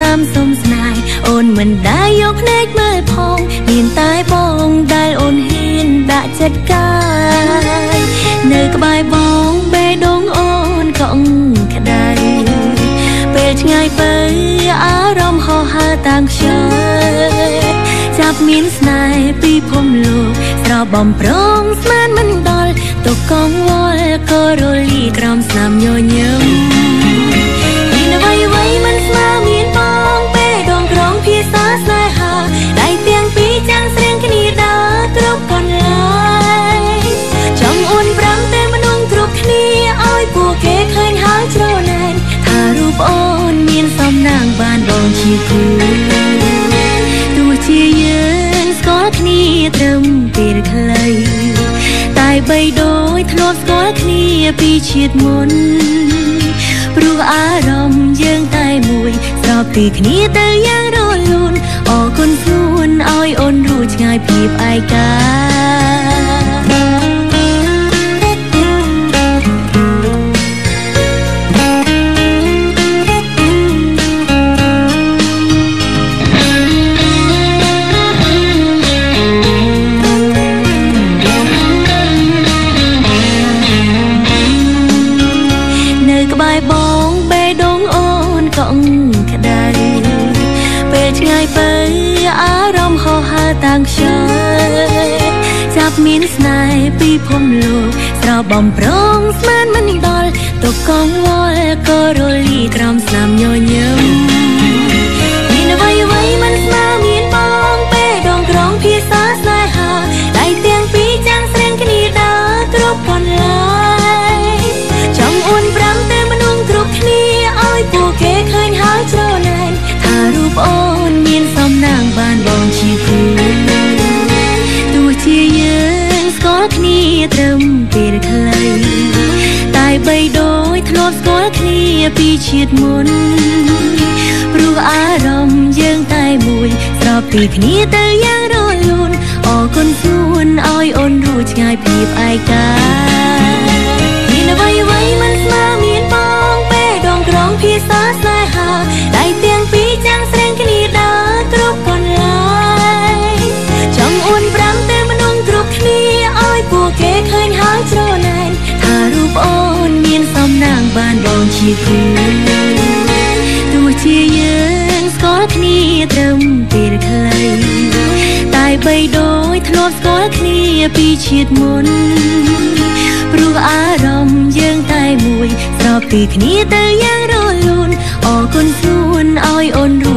តាមសុំស្នេហ៍អូនមិនដែលយកភ្នែកមើលផងមានតែបងដែលអូនហ៊ានដាក់ចិត្តកាយនៅក្បែរបងបេះដូងអូនកក់ក្ដៅពេលឆ្ងាយទៅអារម្មណ៍ហោះហើរតាំងខ្យល់ចាប់មានស្នេហ៍ពីភពលោកស្របំប្រងស្មានមិនដល់ទុកកងវល់ក៏រលីក្រោមស្នាមញញឹមមានអ្វីមិនស្មើមានបងពេលដងក្រងភាសាស្នេហាដៃទាំងពីរចាំងស្រៀងគ្នាដើរគ្រប់កន្លែងចង់អួនប្រាំតែមនុស្សគ្រប់គ្នាឲ្យពួកគេឃើញហើយច្រណែនថារូបអូនមានសំណាងបានបងជាគូទោះជាយើងស្គាល់គ្នាត្រឹមពេលខ្លីតែបីដូចធ្លាប់ស្គាល់គ្នាពីជាតិមុនព្រោះអារម្មណ៍យើងតែមួយស្របពីគ្នាទៅយ៉ាងរលូនអរគុណខ្លួនឲ្យអូនរួចឆ្ងាយភាពឯកាតាំងខ្យល់ចាប់មានស្នេហ៍ពីភពលោកស្របំប្រងស្មានមិនដល់ទុកកងវល់ក៏រលីក្រោមស្នាមញញឹមមានអ្វីមិនស្មើមានបងពេលដងក្រងភាសាស្នេហាដៃទាំងពីរចាំងស្រៀងគ្នាដើរគ្រប់កន្លែងចង់អួនប្រាំតែមនុស្សគ្រប់គ្នាឲ្យពួកគេឃើញហើយច្រណែនថារូបអូនមានសំណាងបានបងជាគូទោះជាយើងស្គាល់គ្នាត្រឹមពេលខ្លីតែបីដូចធ្លាប់ស្គាល់គ្នាពីជាតិមុនព្រោះអារម្មណ៍យើងតែមួយស្របពីគ្នាទៅយ៉ាងរលូនអរគុណខ្លួនឲ្យអូនរួចឆ្ងាយភាពឯកាមានអ្វីមិនស្មើមានបងពេលដងក្រងភាសាស្នេហាដៃទាំងពីរចាំងស្រៀងគ្នាដើរគ្រប់កន្លែងចង់អួនប្រាំតែមនុស្សគ្រប់គ្នាឲ្យពួកគេឃើញហើយច្រណែនថារូបអូនមានសំណាងបានបងជាគូទោះជាយើងស្គាល់គ្នាត្រឹមពេលខ្លីតែបីដូចធ្លាប់ស្គាល់គ្នាពីជាតិមុនព្រោះអារម្មណ៍យើងតែមួយស្របពីគ្នាទៅយ៉ាងរលូនអរគុណខ្លួនឲ្យអូន